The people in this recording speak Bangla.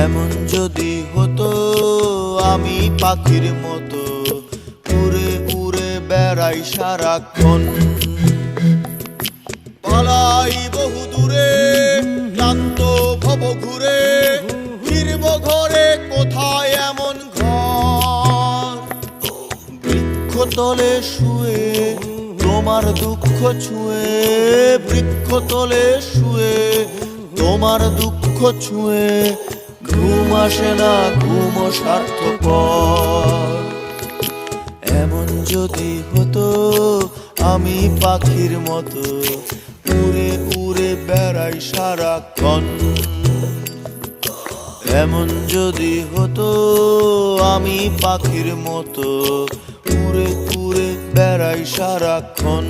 এমন যদি হতো আমি পাখির মতো উড়ে উড়ে বেড়াই সারাক্ষণ, পালাই বহু দূরে ক্লান্ত ভব ঘুরে, ফিরব ঘরে কোথায় এমন ঘর। বৃক্ষতলে শুয়ে তোমার দুঃখ ছুঁয়ে, বৃক্ষতলে শুয়ে তোমার দুঃখ ছুঁয়ে, ঘুম আসে না ঘুম স্বার্থপর। এমন যদি হতো আমি পাখির মতো উড়ে উড়ে বেড়াই সারাক্ষণ, এমন যদি হতো আমি পাখির মতো উড়ে উড়ে বেড়াই সারাক্ষণ।